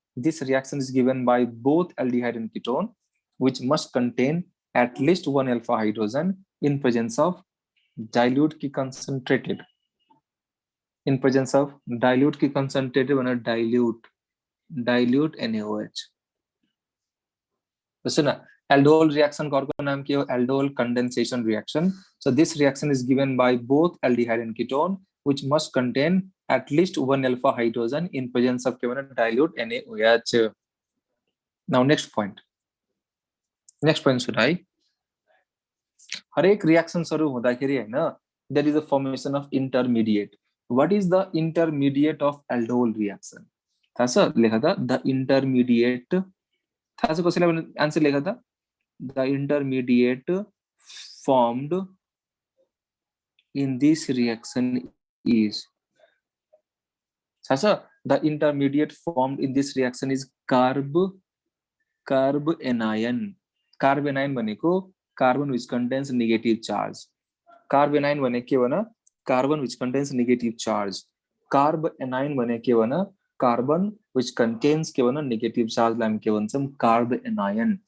both aldehyde and ketone, which must contain at least one alpha hydrogen in presence of dilute ki concentrated. In presence of dilute ki concentrated bhana dilute NaOH. So na aldol reaction ko arko naam ke ho aldol condensation reaction. So this reaction is given by both aldehyde and ketone, which must contain at least one alpha hydrogen in presence of dilute NaOH. Now next point should I हरेक रियाक्सन्सहरु हुँदाखेरि हैन there is a formation of intermediate. What is the intermediate of aldol reaction? थाहा छ लेख त the intermediate थाहा छ कसैलाई भने आन्सर लेख त the intermediate formed in this reaction is थाहा छ the intermediate formed in this reaction is carb anion. Carb anion भनेको carbon which contains negative charge. Carb anion भने के भन carbon which contains negative charge. Carb anion भने के भन carbon which contains के भन negative charge लाई हामी के भन्छौं carb anion.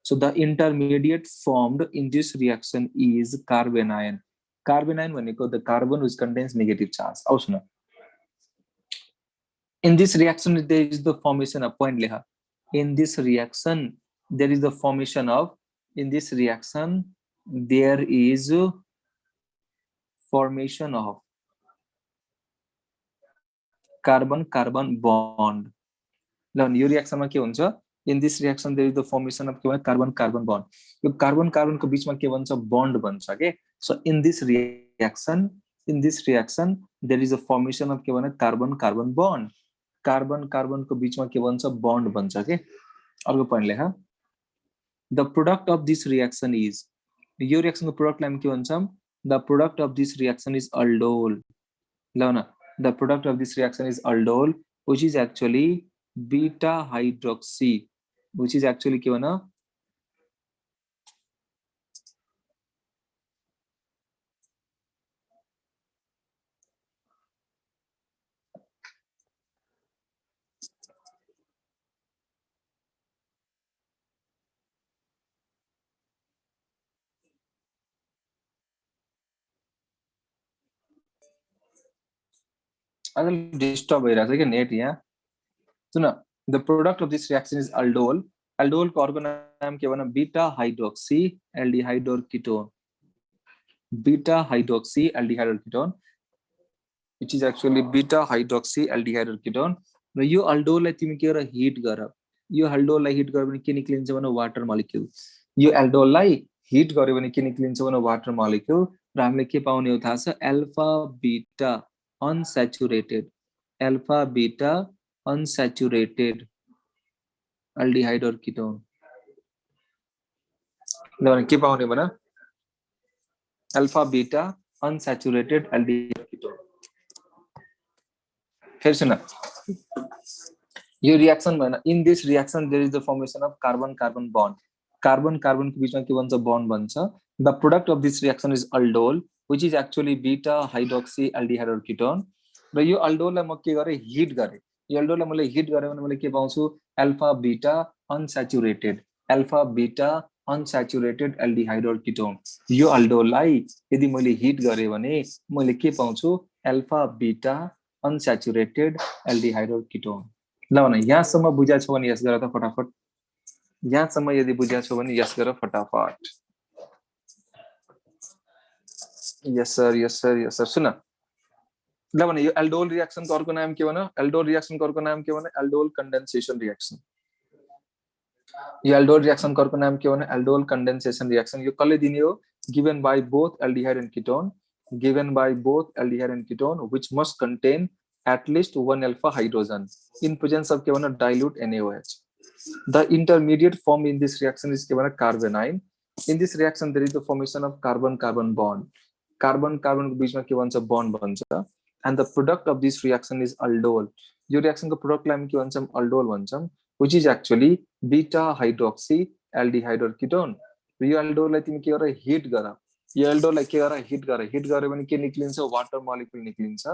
So the intermediate formed in this reaction is carb anion. Carb anion भनेको the carbon which contains negative charge. आउस् न in this reaction there is the formation of point लेखा in this reaction there is the formation of carbon-carbon bond. Now, यो रिएक्सनमा के हुन्छ? In this reaction, there is the formation of carbon-carbon bond. यो carbon-carbon को बीचमा के बन्छ? Bond बन्छ के? So, in this reaction, there is a formation of carbon-carbon bond. Carbon-carbon को बीचमा के बन्छ? Bond बन्छ के? अर्को point लेखा. The product of this reaction is यो reaction को product लाई हामी के भन्छौं? The product of this reaction is aldol. ल न the product of this reaction is aldol, which is actually beta hydroxy, which is actually के भन डिस्टर्ब भइरहेछ के नेट यहाँ सुन the product of this reaction is aldol. Aldol को अर्को नाम के भन beta hydroxy aldehyde or ketone. Beta hydroxy aldehyde or ketone, which is actually beta hydroxy aldehyde or ketone. र यो aldol लाई तिमी के गर हिट गर. यो aldol लाई हिट गर्यो भने के निक्लिन्छ भने वाटर मोलिक्युल. यो aldol लाई हिट गर्यो भने के निक्लिन्छ भने वाटर मोलिक्युल र हामीले के पाउने हो थाहा छ alpha beta unsaturated aldehyde or ketone. ल के पाउने भन alpha beta unsaturated aldehyde or ketone. फेरि सुन यो रिएक्सन भएन in this reaction there is the formation of carbon carbon bond carbon कार्बनको बिचमा के भन्छ बन्ड भन्छ the product of this reaction is aldol which is actually beta hydroxy aldehyde or ketone र यो अल्डोललाई म के गरे हिट गरे यो अल्डोललाई मैले हिट गरे भने मैले के पाउँछु alpha beta अनस्याचुरेटेड aldehyde or ketone यो अल्डोललाई यदि मैले हिट गरे भने मैले के पाउँछु alpha beta अनस्याचुरेटेड aldehyde or ketone ल भने यहाँसम्म बुझ्या छौ भने यस गर त फटाफट यहाँसम्म यदि बुझ्या छौ भने यस गर फटाफट यस सर सुन ल भने यो एल्डोल रिएक्सनको अर्को नाम के भन एल्डोल रिएक्सनको अर्को नाम के भन एल्डोल कन्डेन्सेसन रिएक्सन यो एल्डोल रिएक्सनको अर्को नाम के भन एल्डोल कन्डेन्सेसन रिएक्सन यो कसले दिने हो given by both aldehyde and ketone which must contain at least one alpha hydrogen in presence of dilute NaOH. The intermediate form in this reaction is carbonyl. In this reaction there is the formation of carbon-carbon bond. Carbon-carbon को बीचमा के भन्छ bond बन्छ and the product of this reaction is aldol. यो reaction को product लाई के भन्छम aldol भन्छम which is actually beta hydroxy aldehyde or ketone. यो aldol लाई तिमी के गर हिट गर यो aldol लाई के गर हिट गरे भने के निक्लिन्छ वाटर मोलिक्युल निक्लिन्छ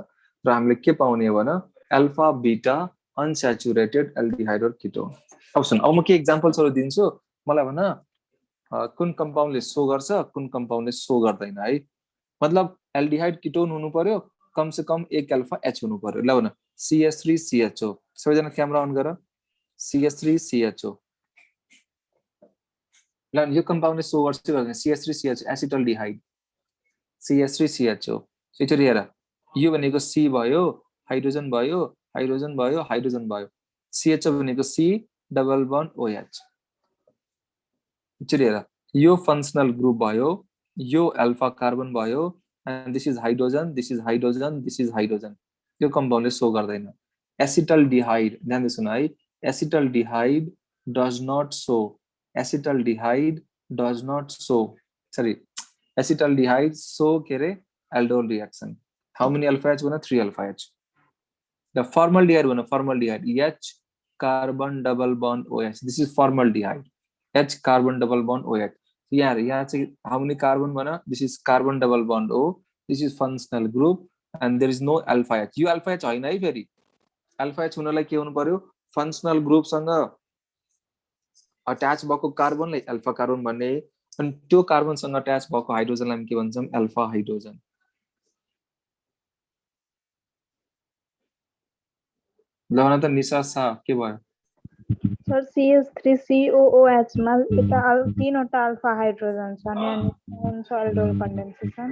र हामीले के पाउने हो भने alpha beta अनस्याचुरेटेड aldehyde or ketone अब सुन अब म के एक्जाम्पल्सहरु दिन्छु मलाई भन कुन कम्पाउन्डले सो गर्छ कुन कम्पाउन्डले सो गर्दैन है मतलब एल्डिहाइड कीटोन हुनु पर्यो कम से कम एक अल्फा एच हुनु पर्यो ल भन CH3CHO सबैजना क्यामेरा अन गर CH3CHO ल यो कम्पाउन्डले सो गर्छ भने CH3CHO एसिटल्डिहाइड CH3CHO यसरी हेर यो भनेको C भयो हाइड्रोजन भयो CHO भनेको C डबल बन्ड OH यसरी हेर यो फंक्शनल ग्रुप भयो यो अल्फा कार्बन भयो and this is hydrogen यो कम्पाउन्डले सो गर्दैन एसिटल्डिहाइड ध्यान दिनु है acetaldehyde does not show sorry acetaldehyde so के रे aldol reaction how many alpha H 3 alpha H the formaldehyde H carbon double bond OH this is formaldehyde H carbon double bond OH यहाँ चाहिँ how many carbon बना this is carbon double bond O this is functional group and there is no alpha H यो alpha H हैन है फेरि alpha H हुनलाई के हुनु पर्यो functional group सँग अट्याच भएको कार्बनलाई अल्फा कार्बन भन्ने अनि त्यो कार्बन सँग अट्याच भएको हाइड्रोजनलाई हामी के भन्छौं अल्फा हाइड्रोजन लवन त निशा सा के भयो सर CH3COOH मा यता तीनवटा अल्फा हाइड्रोजन छ अनि हुन्छ एल्डोल कन्डेन्सेसन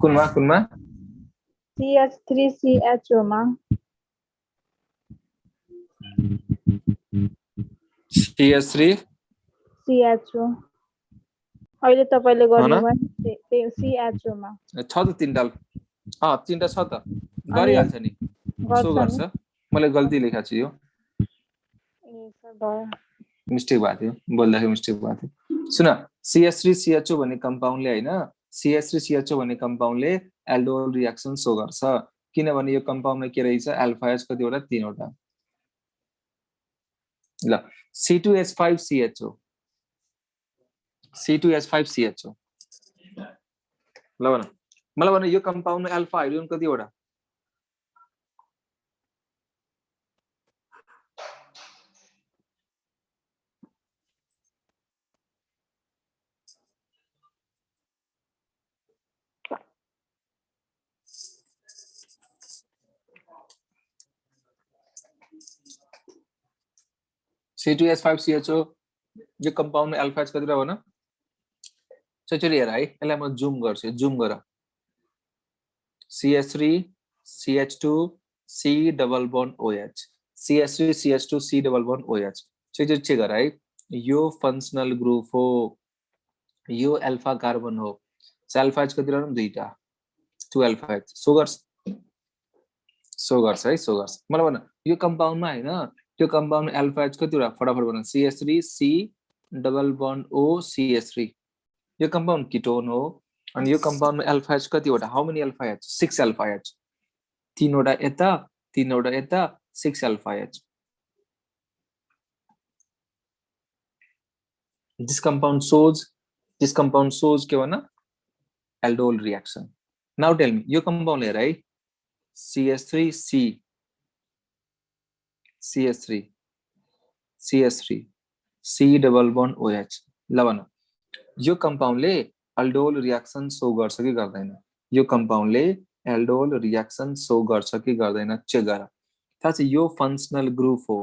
कुनमा CH3CHO मा CH3CHO अहिले तपाईले गर्नुभयो त्यो CHO मा छ त तीनटा तीनटा छ त गरिहाल्छ नि सो गर्छ मैले गल्ती लेखा छु यो मिस्टेक भएको थियो बोल्दाखेरि मिस्टेक भएको थियो सुन CH3CHO भन्ने कम्पाउन्डले हैन CH3CHO भन्ने कम्पाउन्डले एल्डोल रिएक्सन सो गर्छ किनभने यो कम्पाउन्डमा के रहेछ अल्फा एच कतिवटा तीनवटा ल C2H5CHO ल भन मलाई भन यो कम्पाउन्डमा अल्फा हाइड्रोजन कतिवटा C2H5CHO यो कम्पाउन्ड में अल्फा एच कतिवटा भन चचरी हेर है यसलाई म जुम गर CH3 CH2 C double bond OH CH3 CH2 C double bond OH चचरी चेक गर है यो फंक्शनल ग्रुप हो यो अल्फा कार्बन हो अल्फा एच कतिवटा दुईटा 2 अल्फा एच सो गर्छ है मलाई भन यो कम्पाउन्डमा हैन त्यो कम्पाउन्ड अल्फा एच कतिवटा फटाफट भन CH3 C double bond O CH3 यो कम्पाउन्ड कीटोन हो अनि यो कम्पाउन्डमा अल्फा एच कतिवटा how many alpha H 6 alpha H तीनवटा यता 6 alpha H. This compound shows के भन aldol reaction. Now tell me, यो compound ले है CH3 C double bond OH. ल भन यो compound ले aldol reaction show गर्छ कि गर्दैन? यो compound ले aldol reaction show गर्छ कि गर्दैन? चेक गर. थाहा छ यो functional group हो,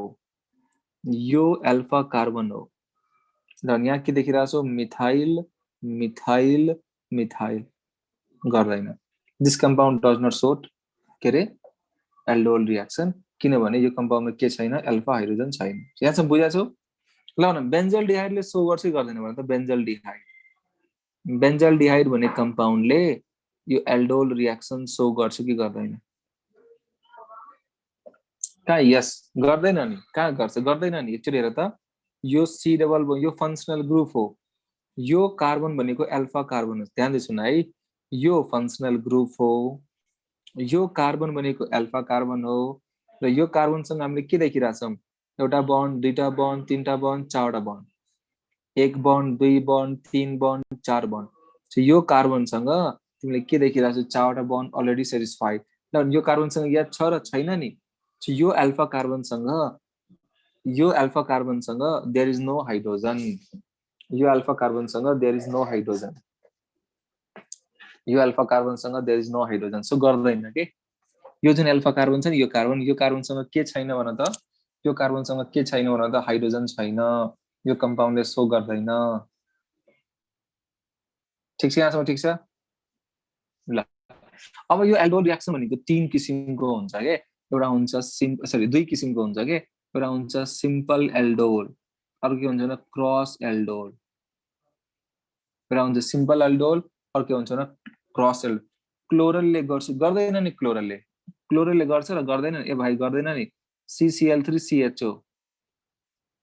यो alpha carbon हो. र यहाँ के देखिरहेको छौ मिथाइल मिथाइल मिथाइल गर्दैन. This compound does not show के रे एल्डोल रिएक्सन किनभने यो कम्पाउन्डमा के छैन अल्फा हाइड्रोजन छैन. यहाँसम्म बुझाछौ? ल न बेन्जल डिहाइडले शो गर्छ कि गर्दैन भने त बेन्जल डिहाइड भन्ने कम्पाउन्डले यो एल्डोल रिएक्सन शो गर्छ कि गर्दैन? कहाँ यस गर्दैन नि, कहाँ गर्छ? गर्दैन नि. एकचोटि हेर त यो सी डबल बन्ड यो फंक्शनल ग्रुप हो, यो कार्बन भनेको अल्फा कार्बन हो. ध्यान दे सुन है, यो फंक्शनल ग्रुप हो, यो कार्बन भनेको अल्फा कार्बन हो र यो कार्बनसँग हामीले के देखिरहेछौं? एउटा बन्ड, दुईटा बन्ड, तीनटा बन्ड, चारवटा बन्ड, एक बन्ड, दुई बन्ड, तीन बन्ड, चार बन्ड. सो यो कार्बनसँग तिमीले के देखिरहेछौ? चारवटा बन्ड अलरेडी सेटिस्फाइड. ल यो कार्बनसँग याद छ र छैन नि? सो यो अल्फा कार्बनसँग there is no hydrogen. यो अल्फा कार्बनसँग there is no hydrogen. यो अल्फा कार्बनसँग there is no hydrogen. So गर्दैन के? यो जुन अल्फा कार्बन छ नि यो कार्बनसँग के छैन भन त? यो कार्बनसँग के छैन भन त? हाइड्रोजन छैन. यो कम्पाउन्डले सो गर्दैन. ठीक छ? यहाँसम्म ठीक छ? ल अब यो एल्डोल रिएक्सन भनेको तीन किसिमको हुन्छ के. एउटा हुन्छ दुई किसिमको हुन्छ के. एउटा हुन्छ सिम्पल एल्डोल, अर्को के हुन्छ भने क्रस एल्डोल. एउटा हुन्छ सिम्पल एल्डोल, अर्को के हुन्छ भने क्रस एल्डोल. क्लोरलले गर्छ गर्दैन नि? क्लोरलले गर्छ र गर्दैन नि? ए भाइ गर्दैन नि. CCl3CHO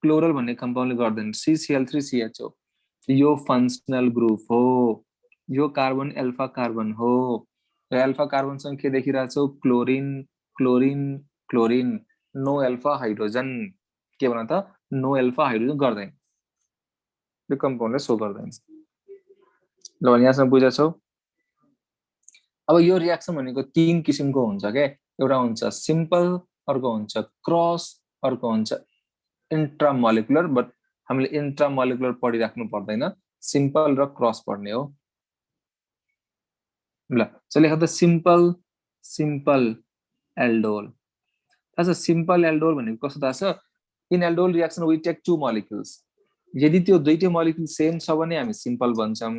क्लोरल भन्ने कम्पाउन्डले गर्दैन. CCl3CHO यो फंक्शनल ग्रुप हो, यो कार्बन अल्फा कार्बन हो र अल्फा कार्बनसँग के देखिरहेछौ? Chlorine chlorine chlorine, no alpha hydrogen. के भन त? नो अल्फा हाइड्रोजन गर्दैन. यो कम्पाउन्डले सो गर्दैन. ल यहाँसम्म बुझाछौ? अब यो रिएक्सन भनेको तीन किसिमको हुन्छ के. एउटा हुन्छ सिम्पल, अर्को हुन्छ क्रस, अर्को हुन्छ इन्ट्रामोलिकुलर. बट हामीले इन्ट्रामोलिकुलर पढिराख्नु पर्दैन, सिम्पल र क्रस पढ्ने हो. ल चल लेख त सिम्पल एल्डोल. थाहा छ सिम्पल एल्डोल भनेको कस्तो? थाहा छ? In aldol reaction we take two molecules. यदि त्यो दुईटै मोलिक्युल सेम छ भने हामी सिम्पल भन्छौं.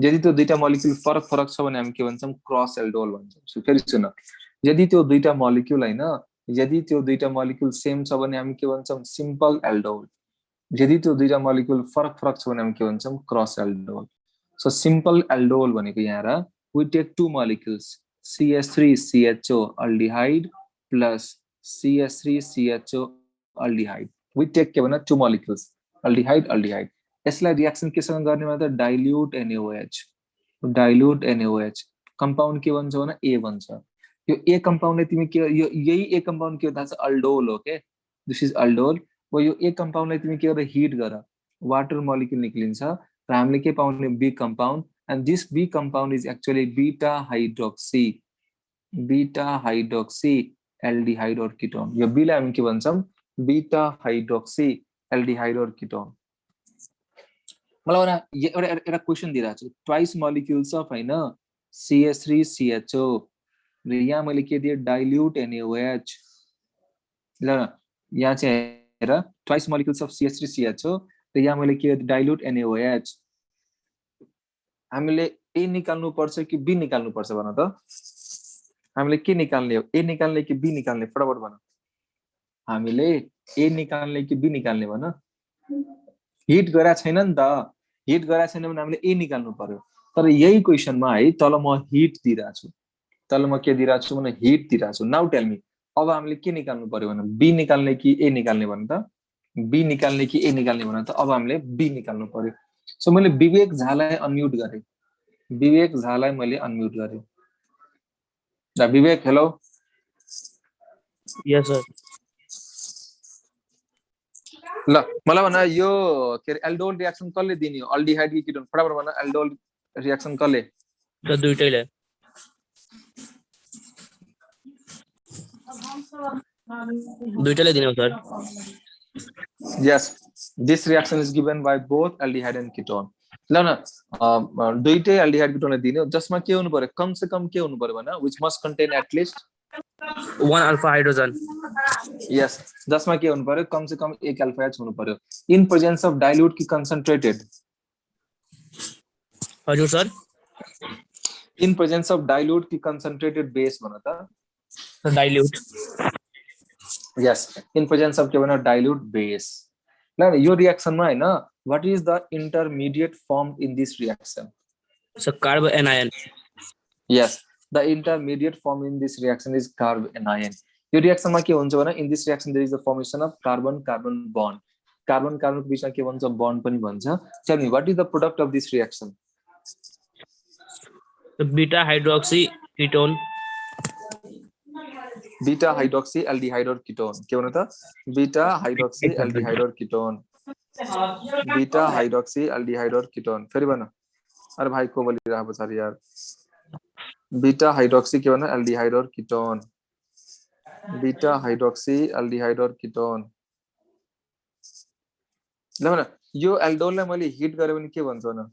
यदि त्यो दुईटा मोलिक्युल फरक छ भने हामी के भन्छौं? Cross aldol भन्छौं. फेरि सुन, यदि त्यो दुईटा मोलिक्युल हैन, यदि त्यो दुईटा मोलिक्युल सेम छ भने हामी के भन्छौं? Simple aldol. यदि त्यो दुईटा मोलिक्युल फरक छ भने हामी के भन्छौं? Cross aldol. So simple aldol भनेको यहाँ र we take two molecules CH3CHO aldehyde plus CH3CHO aldehyde. We take के भन्न two molecules aldehyde. यसलाई रिएक्सन केसँग गर्ने भने त dilute NaOH. कम्पाउन्ड के भन्छ भने A भन्छ. यो A कम्पाउन्डले तिमी के यही A कम्पाउन्ड के हो थाहा छ? अल्डोल हो के. This is aldol. व यो A कम्पाउन्डलाई तिमी के गर? हिट गर, वाटर मोलिक्युल निक्लिन्छ र हामीले के पाउने? B compound. And this B compound is actually beta hydroxy aldehyde or ketone. यो B लाई हामी के भन्छौं? beta hydroxy aldehyde or ketone. मलाई एउटा क्वेशन दिइराछु. ट्वाइस मोलिक्युल्स अफ हैन CH3CHO र यहाँ मैले के दिए? dilute NaOH. ल यहाँ चाहिँ हेर, ट्वाइस मोलिक्युल्स अफ CH3CHO र यहाँ मैले के dilute NaOH. हामीले A निकाल्नु पर्छ कि B निकाल्नु पर्छ भन त? हामीले के निकाल्ने हो? A निकाल्ने कि B निकाल्ने? फटाफट भन. हामीले A निकाल्ने कि B निकाल्ने भन? हिट गरा छैन नि त. हिट गरा छैन भने हामीले A निकाल्नु पर्यो. तर यही क्वेशनमा है तल म हिट दिइराछु. तल म के दिइराछु भने हिट दिइराछु. नाउ टेल मी, अब हामीले के निकाल्नु पर्यो भने? B निकाल्ने कि A निकाल्ने भन त? B निकाल्ने कि A निकाल्ने भन त? अब हामीले B निकाल्नु पर्यो. सो मैले विवेक झालाई अनम्युट गरे. ल विवेक हेलो. Yes, sir. ल मलाई भन यो के अरे एल्डोल रियाक्सन कसले दिने हो अल्डिहाइड कि किटोन फटाफट भन एल्डोल रियाक्सन कसले Sir, दुईटैले दिने हो sir. Yes this reaction is given by both aldehyde and ketone ल न दुईटै एल्डिहाइड किटोनले दिने हो जसमा के हुनु पर्यो कम से कम के हुनु पर्यो भन which must contain at least 1 alpha hydrogen. Yes जसमा के हुनु पर्यो कम से कम एक अल्फा एच हुनु पर्यो इन प्रेजेन्स अफ डाइल्युट कि कन्सन्ट्रेटेड हजुर sir. In presence of dilute कि कन्सन्ट्रेटेड बेस भन त Dilute. Yes in presence of के भन डाइल्युट बेस ल यो रियाक्सनमा हैन what is the intermediate form in this reaction So carbo anion. Yes, the intermediate form in this reaction is carbanion. यो रियाक्सनमा के हुन्छ भने in this reaction there is the formation of carbon-carbon bond. Carbon-carbon को बीचमा के भन्छ bond पनि भन्छ. Tell me what is the product of this reaction? So beta hydroxy ketone. Beta hydroxy aldehyde or ketone. के भन्नु त? Beta hydroxy aldehyde or ketone. Beta hydroxy aldehyde or ketone. फेरि भन. अरे भाइ को बोलिरहेको पछाडि यार. बीटा हाइड्रोक्सी के भन aldehyde or ketone beta hydroxy aldehyde or ketone ल भन यो एल्डोललाई मैले हिट गरे भने के भन्छ न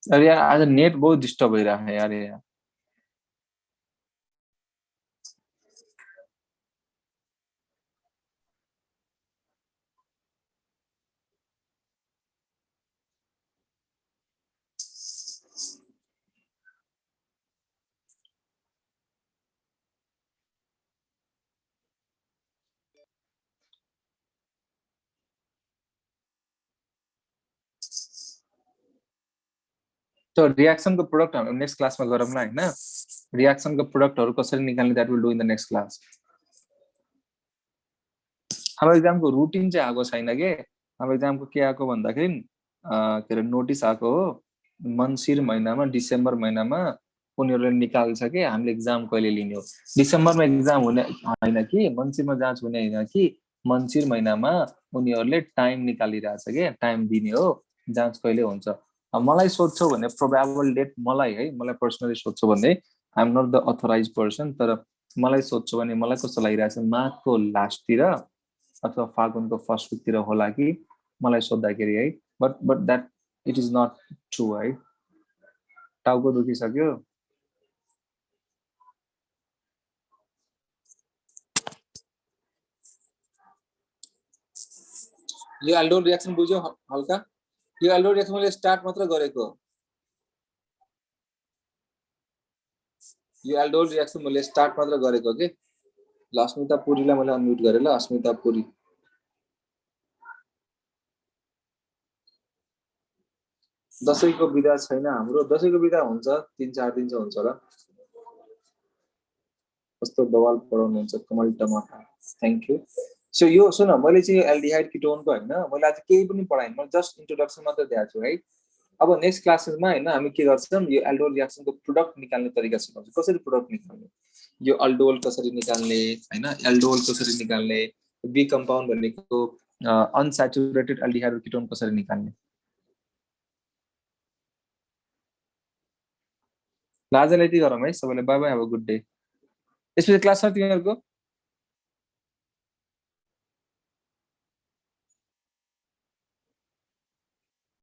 अरे यार आज नेट बहुत डिस्टर्ब भइरहेको है यार यहाँ तो रिएक्सन को प्रोडक्ट हम नेक्स्ट क्लास में गरौँ न हैन रिएक्सन को प्रोडक्टहरु कसरी निकाल्ने that will do in the next class हाम्रो एक्जाम को रुटिन चाहिँ आको छैन के हाम्रो एक्जाम को के आको भन्दाखेरि के रे नोटिस आको हो मन्सिर महिनामा डिसेम्बर महिनामा उनीहरुले निकाल्छ के हामीले एक्जाम कहिले लिने हो डिसेम्बरमा एक्जाम हुने हैन कि मन्सिरमा जाँच हुने हैन कि मन्सिर महिनामा उनीहरुले टाइम निकालिरहेछ के टाइम दिने हो जाँच कहिले हुन्छ मलाई सोध्छौ भने प्रोबेबल डेट मलाई है मलाई पर्सनली सोध्छौ भने I am not the authorized person तर मलाई सोध्छौ भने मलाई कस्तो लागिरहेछ मार्चको लास्ट तिर अथवा फागुनको फर्स्ट विक तिर होला कि मलाई सोध्दाखेरि है but that it is not true है टाउको दुखिसक्यो यो एल्डोल रिएक्सन बुझ्यौ हल्का यो एल्डोल रिएक्सन मैले स्टार्ट मात्र गरेको यो एल्डोल रिएक्सन मैले स्टार्ट मात्र गरेको के ल अस्मिता पुरीलाई मैले अनम्युट गरे ल अस्मिता पुरी दशैंको बिदा छैन हाम्रो दशैंको बिदा हुन्छ 3-4 दिन चाहिँ हुन्छ होला कस्तो बवाल पढाउनु हुन्छ कमल टमाटर थ्यांक यू सो यो सुन मैले चाहिँ एल्डिहाइड किटोनको हैन मैले आज केही पनि पढाइन मैले जस्ट इन्ट्रोडक्सन मात्र दिएको छु है अब नेक्स्ट क्लासेसमा हैन हामी के गर्छौं यो एल्डोल रिएक्सनको प्रोडक्ट निकाल्ने तरिका सिकाउँछु कसरी प्रोडक्ट निकाल्ने यो अल्डोल कसरी निकाल्ने हैन एल्डोल कसरी निकाल्ने बी कम्पाउन्ड भनेको अनस्याचुरेटेड एल्डिहाइड किटोन कसरी निकाल्ने लाजलाई यति गरौँ है सबैले bye bye have a good day यसपछि क्लास छ तिमीहरुको